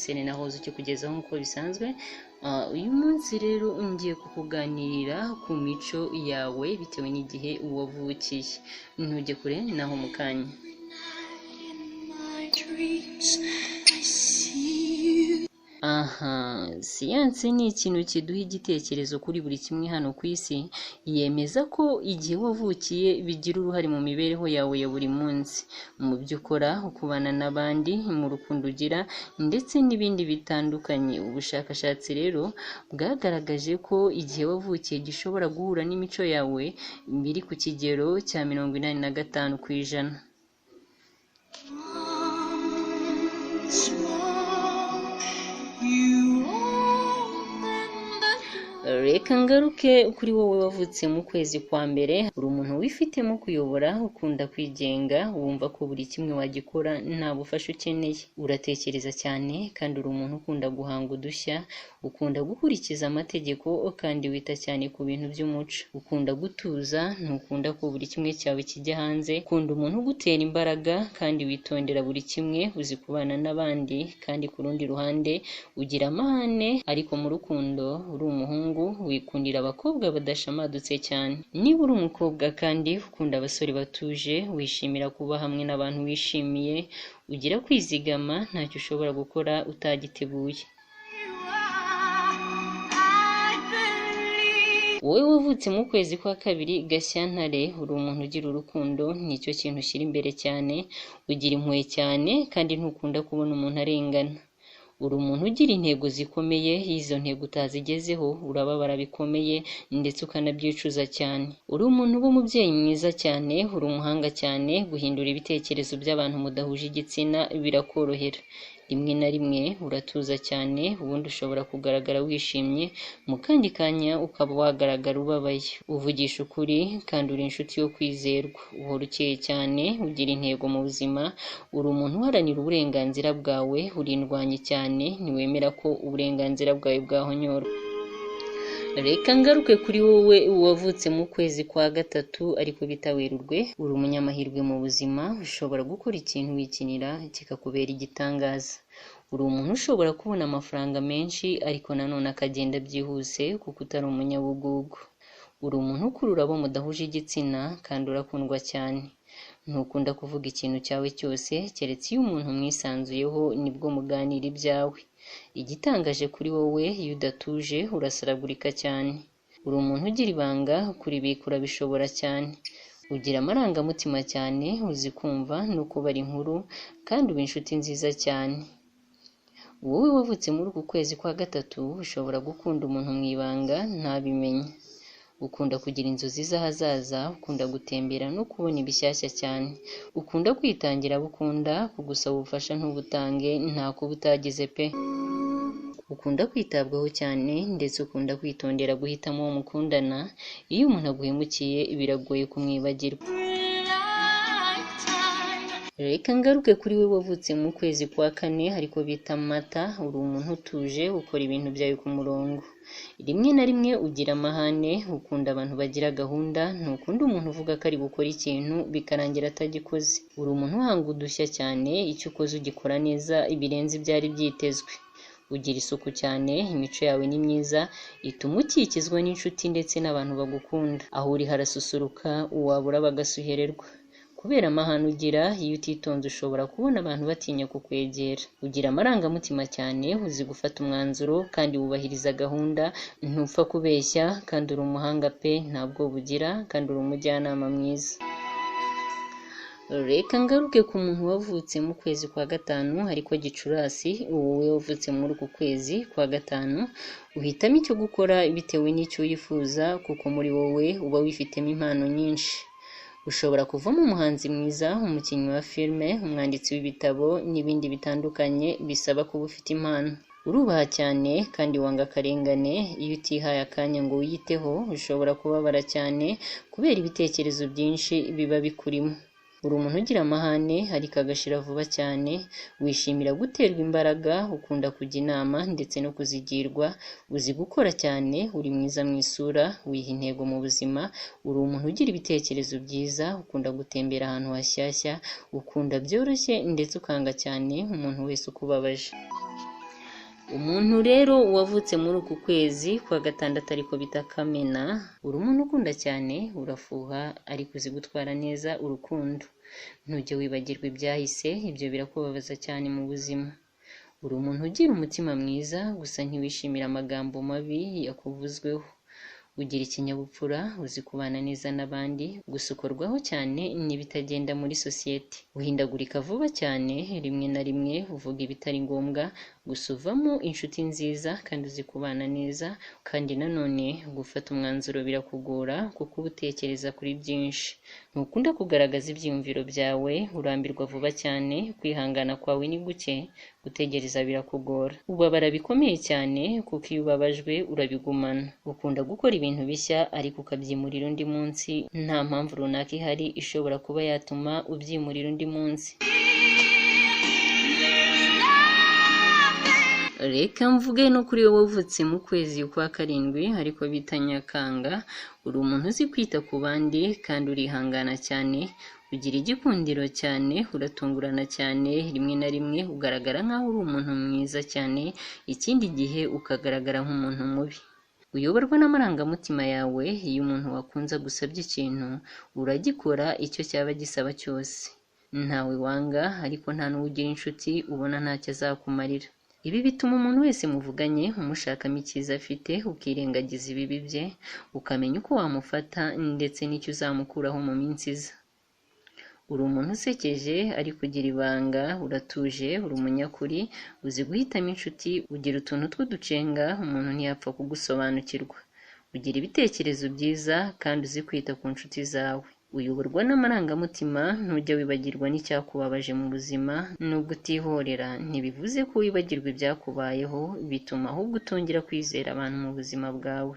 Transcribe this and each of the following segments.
Sene nahoze ukikugezaho nk'uko bisanzwe. Uyu munsi rero ngiye kukuganirira ku mico yawe bitewe n'igihe wavukiye. Ntujye kure naho mu kanya. Siyansi ni ikintu kiduha igitekerezo kuri buri kimwe hano ku isi, yemeza ko igihe wavukiye bigira uruhare mu mibereho yawe ya buri munsi, mu byo ukora, ukubana n'abandi, mu rukundo ugira ndetse n'ibindi bitandukanye. Ubushakashatsi rero bwagaragaje ko igihe wavukiye gishobora guhura n'imico yawe biri ku kigero cya 85%. Reka ngaruke kuri wowe wavutse mu kwezi kwa mbere. Uri umuntu wifitemo kuyobora, ukunda kwigenga, wumva ko buri kimwe wagikora nta bufasha ukeneye. Uratekereza cyane kandi uri umuntu ukunda guhanga udushya, ukunda gukurikiza amategeko kandi wita cyane ku bintu by'umuco. Ukunda gutuza, ntukunda ko buri kimwe cyawe kijya hanze. Ukunda umuntu ugutera imbaraga kandi witondera buri kimwe, uzi kubana n'abandi kandi ku rundi ruhande ugira amahane, ariko mu rukundo uri umuhungu wikundira abakobwa badashamadutse cyane. Niba uri umukobwa kandi ukunda abasore batuje, wishimira kuba hamwe n'abantu wishimiye, ugira kwizigama, ntacyo ushobora gukora utagiteguye. Wowe wavutse mu kwezi kwa kabiri Gashyantare, uri umuntu ugira urukundo, nicyo kintu ushyira imbere cyane, ugira impuhwe cyane kandi ntukunda kubona umuntu arengana. Uri umuntu ugira intego zikomeye, izo ntego utazigezeho urababara bikomeye ndetse ukanabyicuza cyane. Uri umuntu w'umubyeyi mwiza cyane, uri umuhanga cyane, guhindura ibitekerezo by'abantu mudahuje igitsina birakorohera. Rimwe na rimwe uratuza cyane, ubundi ushobora kugaragara wishimye, mu kandi kanya ukaba wagaragara ubabaye. Uvugisha ukuri kandi uri inshuti yo kwizerwa. Uhora ukeye cyane, ugira intego mu buzima, uri umuntu uharanira uburenganzira bwawe, uri indwanyi cyane, ntiwemera ko uburenganzira bwawe bwahonyorwa. Reka ngaruke kuri wowe wavutse mu kwezi kwa gatatu ariko bita Werurwe. Uri umunyamahirwe mu buzima, ushobora gukora ikintu wikinira kikakubera igitangaza. Uri umuntu ushobora kubona amafaranga menshi ariko nanone akagenda byihuse kuko utari umunyabugugu. Uri umuntu ukurura abo mudahuje igitsina kandi urakundwa cyane. Ntukunda kuvuga ikintu cyawe cyose, keretse iyo umuntu mwisanzuyeho nibwo muganira ibyawe. Igitangaje kuri wowe, iyo udatuje urasaragurika cyane. Uri umuntu ugira ibanga, kuribika urabishobora cyane. Ugira amarangamutima cyane, uzi kumva no kubara inkuru kandi uba inshuti nziza cyane. Wowe wavutse muri uku kwezi kwa gatatu, ushobora gukunda umuntu mu ibanga ntabimenye. Ukunda kugira inzozi z'ahazaza, ukunda gutembera no kubona ibishyashya cyane. Ukunda kwitangira abo ukunda, kugusaba ubufasha ntubutange, nta kuba utagize pe. Ukunda kwitabwaho cyane ndetse ukunda kwitondera guhitamo uwo mukundana. Iyo umuntu aguhemukiye biragoye kumwibagirwa. Reka ngaruke kuri we wavutse mu kwezi kwa kane ariko bita Mata. Uri umuntu utuje, ukora ibintu byawe ku murongo. Rimwe na rimwe ugira amahane, ukunda abantu bagira gahunda, ntukunda umuntu uvuga ko ari gukora ikintu bikarangira atagikoze. Uri umuntu uhanga udushya cyane, icyo ukoze ugikora neza ibirenze ibyari byitezwe. Ugira isuku cyane, imico yawe ni myiza, ituma ukikizwa n'inshuti ndetse n'abantu bagukunda. Aho uri harasusuruka, uwabura bagasuhererwa. Kubera amahane ugira, iyo utitonze ushobora kubona abantu batinya kukwegera. Ugira amarangamutima cyane, uzi gufata umwanzuro kandi wubahiriza gahunda, ntupfa kubeshya kandi uri umuhanga pe, ntabwo bugira kandi uri umujyanama mwiza. Reka ngaruke ku muntu wavutse mu kwezi kwa gatanu ariko Gicurasi. Wowe wavutse muri uku kwezi kwa gatanu, uhitamo icyo gukora bitewe n'icyo wifuza kuko muri wowe uba wifitemo impano nyinshi. Ushobora kuvamo umuhanzi mwiza, umukinnyi wa filime, umwanditsi w'ibitabo n'ibindi bitandukanye bisaba kuba ufite impano. Urubaha cyane kandi wanga akarengane. Iyo utihaye akanya ngo wiyiteho ushobora kubabara cyane kubera ibitekerezo byinshi biba bikurimo. Uri umuntu ugira amahane ariko agashira vuba cyane, wishimira guterwa imbaraga, ukunda kujya inama ndetse no kuzigirwa, uzi gukora cyane, uri mwiza mu isura, wiha intego mu buzima, uri umuntu ugira ibitekerezo byiza, ukunda gutembera ahantu hashyashya, ukunda byoroshye ndetse ukanga cyane umuntu wese ukubabaje. Umuntu rero wavutse muri uku kwezi kwa gatandatu ariko bita Kamena, uri umuntu ukunda cyane, urafuha ariko uzi gutwara neza urukundo. Ntujye wibagirwa ibyahise, ibyo birakubabaza cyane mu buzima. Uri umuntu ugira umutima mwiza, gusa ntiwishimira amagambo mabi yakuvuzweho. Ugira ikinyabupfura, uzi kubana neza n'abandi, gusa ukorwaho cyane n'ibitagenda muri sosiyete. Uhindagurika vuba cyane, rimwe na rimwe uvuga ibitari ngombwa, gusa uvamo inshuti nziza kandi uzi kubana neza, kandi nanone gufata umwanzuro birakugora kuko uba utekereza kuri byinshi. Ntukunda kugaragaza ibyiyumviro byawe, urambirwa vuba cyane, kwihangana kwawe ni guke, gutegereza birakugora. Ubabara bikomeye cyane kuko iyo ubabajwe urabigumana. Ukunda gukora ibintu bishya ariko ukabyimurira undi munsi, nta mpamvu runaka ihari ishobora kuba yatuma ubyimurira undi munsi. Reka mvuge no kuri wowe wavutse mu kwezi kwa karindwi ariko bita Nyakanga, uri umuntu uzi kwita ku bandi kandi urihangana cyane, ugira igikundiro cyane, uratungurana cyane, rimwe na rimwe ugaragara nk'aho uri umuntu mwiza cyane, ikindi gihe ukagaragara nk'umuntu mubi. Uyoborwa n'amarangamutima yawe, iyo umuntu wakunze agusabye ikintu uragikora icyo cyaba gisaba cyose. Ntawe wanga ariko nta n'uwo ugira inshuti ubona ntacyo azakumarira. Ibi bituma umuntu wese muvuganye umushakamo icyiza afite, ukirengagiza ibibi bye, ukamenya uko wamufata ndetse n'icyo uzamukuraho mu minsi iza. Uri umuntu usekeje ariko ugira ibanga, uratuje, uri umunyakuri, uzi guhitamo inshuti, ugira utuntu tw'uducenga umuntu ntiyapfa kugusobanukirwa. Ugira ibitekerezo byiza kandi uzi kwita ku nshuti zawe. Uyoborwa n'amarangamutima, ntujya wibagirwa n'icyakubabaje mu buzima, nubwo utihorera ntibivuze ko wibagirwa ibyakubayeho, bituma ahubwo utongera kwizera abantu mu buzima bwawe.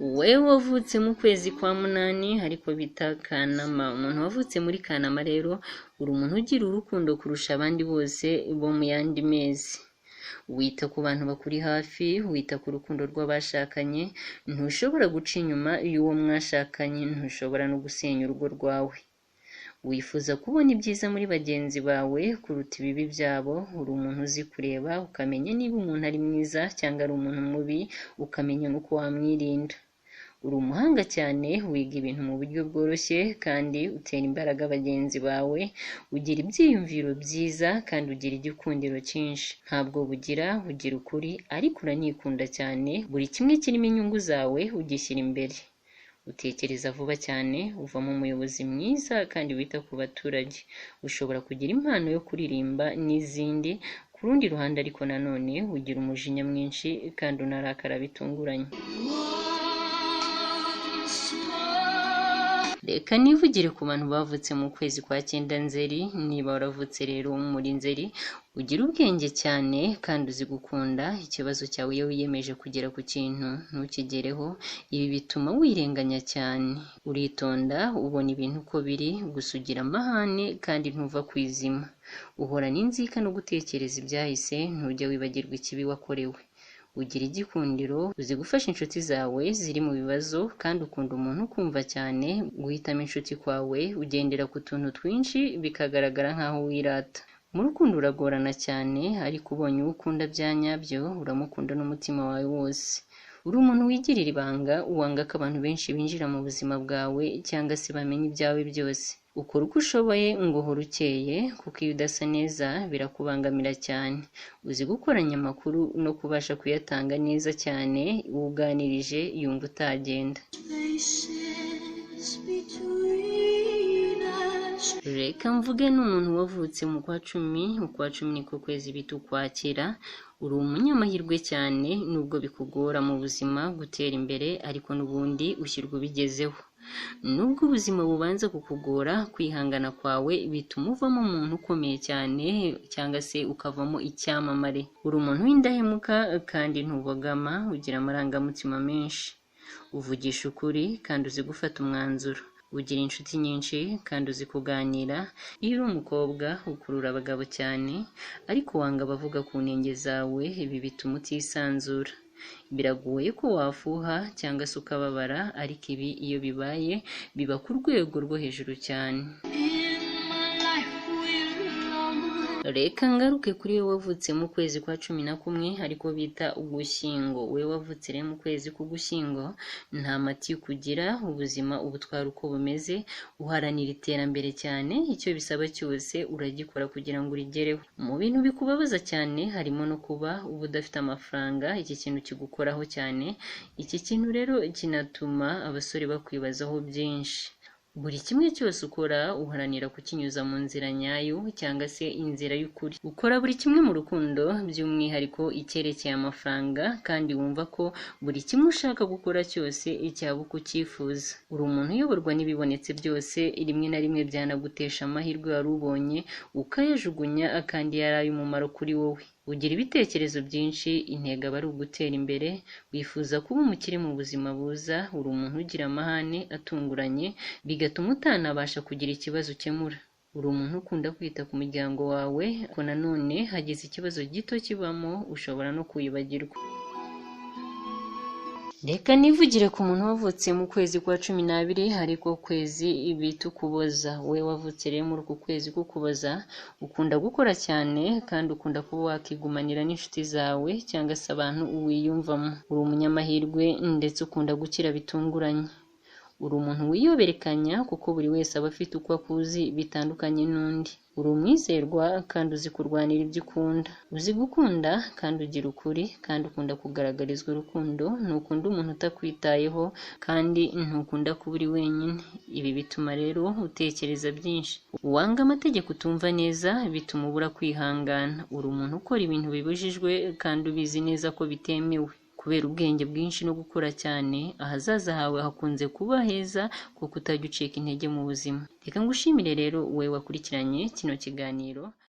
Wowe wavutse mu kwezi kwa munani ariko bita Kanama, umuntu wavutse muri Kanama rero uri umuntu ugira urukundo kurusha abandi bose bo mu yandi mezi. Wita ku bantu bakuri hafi, wita ku rukundo rw'abashakanye, ntushobora guca inyuma y'uwo mwashakanye, ntushobora no gusenya urugo rwawe. Wifuza kubona ibyiza muri bagenzi bawe kuruta ibibi byabo, uri umuntu uzi kureba ukamenya niba umuntu ari mwiza cyangwa ari umuntu mubi, ukamenya n'uko wamwirinda. Uri umuhanga cyane, wiga ibintu mu buryo bworoshye kandi utera imbaraga bagenzi bawe, ugira ibyiyumviro byiza kandi ugira igikundiro cyinshi. Ntabwo bugira ukuri ariko uranikunda cyane, buri kimwe kirimo inyungu zawe ugishyira imbere. Utekereza vuba cyane, uvamo umuyobozi mwiza kandi wita ku baturage. Ushobora kugira impano yo kuririmba n'izindi, ku rundi ruhande ariko nanone ugira umujinya mwinshi kandi unarakara bitunguranye. Reka nivugire ku bantu bavutse mu kwezi kwa cyenda Nzeri, niba waravutse rero muri Nzeri, ugira ubwenge cyane kandi uzi gukunda. Ikibazo cyawe iyo wiyemeje kugera ku kintu ntukigereho, ibi bituma wirenganya cyane. Uritonda, ubona ibintu uko biri, gusa ugira amahane kandi ntuva ku izima. Uhorana inzika no gutekereza ibyahise, ntujya wibagirwa ikibi wakorewe. Ugira igikundiro, uzi gufasha inshuti zawe ziri mu bibazo kandi ukunda umuntu ukumva cyane. Guhitamo inshuti kwawe ugendera ku tuntu twinshi bikagaragara nk'aho wirata. Mu rukundo uragorana cyane ariko ubonye uwo ukunda bya nyabyo uramukunda n'umutima wawe wose. Uri umuntu wigirira ibanga, wanga ko abantu benshi binjira mu buzima bwawe cyangwa se bamenya ibyawe byose. Ukora uko ushoboye ngo uhore ukeye kuko iyo udasa neza birakubangamira cyane. Uzi gukoranya amakuru no kubasha kuyatanga neza cyane, uwuganirije yumva utagenda. Reka mvuge n'umuntu wavutse mu kwa cumi, ukwa cumi niko kwezi bita Ukwakira. Uri umunyamahirwe cyane nubwo bikugora mu buzima gutera imbere, ariko n'ubundi ushyirwa ubigezeho. Nubwo ubuzima bubanza kukugora, kwihangana kwawe bituma uvamo umuntu ukomeye cyane cyangwa se ukavamo icyamamare. Uri umuntu w'indahemuka kandi ntubogama, ugira amarangamutima menshi. Uvugisha ukuri kandi uzi gufata umwanzuro. Ugira inshuti nyinshi kandi uzi kuganira. Iyo uri umukobwa ukurura abagabo cyane ariko wanga abavuga ku ntege zawe, ibi bituma utisanzura. Biragoye ko wafuha cyangwa se ukababara, ariko ibi iyo bibaye biba ku rwego rwo hejuru cyane. Reka ngaruke kuri wowe wavutse mu kwezi kwa 11 ariko bita Ugushyingo. Wowe wavutse rero mu kwezi k'Ugushyingo nta matiku kugira, ubuzima ubutwara uko bumeze, uharanira iterambere cyane, icyo bisaba cyose uragikora kugira ngo urigereho. Mu bintu bikubabaza cyane harimo no kuba uba udafite amafaranga, iki kintu kigukoraho cyane. Iki kintu rero kinatuma abasore bakwibazaho byinshi. Buri kimwe cyose ukora uharanira kukinyuza mu nzira nyayo cyangwa se inzira y'ukuri. Ukora buri kimwe mu rukundo, by'umwihariko icyerekeye amafaranga, kandi wumva ko buri kimwe ushaka gukora cyose cyaba uko ucyifuza. Uri umuntu uyoborwa n'ibibonetse byose, rimwe na rimwe byanagutesha amahirwe wari ubonye ukayajugunya kandi yari ay'umumaro kuri wowe. Ugira ibitekerezo byinshi, intego aba ari ugutera imbere, wifuza kuba umukire mu buzima buza, uri umuntu ugira amahane atunguranye, bigatuma utanabasha kugira ikibazo ukemura. Uri umuntu ukunda kwita ku muryango wawe, ariko nanone hagize ikibazo gito kibamo ushobora no kwibagirwa. Reka nivugire ku muntu wavutse mu kwezi kwa 12 ariko kwezi bita Ukuboza. We wavutse rero muri uku kwezi k'Ukuboza, ukunda gukora cyane kandi ukunda kuba wakigumanira n'inshuti zawe cyangwa se abantu wiyumvamo. Uri umunyamahirwe ndetse ukunda gukira bitunguranye. Uri umuntu wiyoberekanya kuko buri wese aba afite uko akuzi bitandukanye n'undi. Uri umwizerwa kandi uzi kurwanira ibyo ukunda. Uzi gukunda kandi ugira ukuri kandi ukunda kugaragarizwa urukundo. Ntukunda umuntu utakwitayeho kandi ntukunda kuba uri wenyine. Ibi bituma rero utekereza byinshi. Wanga amategeko utumva neza, bituma ubura kwihangana. Uri umuntu ukora ibintu bibujijwe kandi ubizi neza ko bitemewe. Kubera ubwenge bwinshi no gukora cyane, ahazaza hawe hakunze kuba heza kuko utajya ucika intege mu buzima. Reka ngushimire rero wowe wakurikiranye kino kiganiro.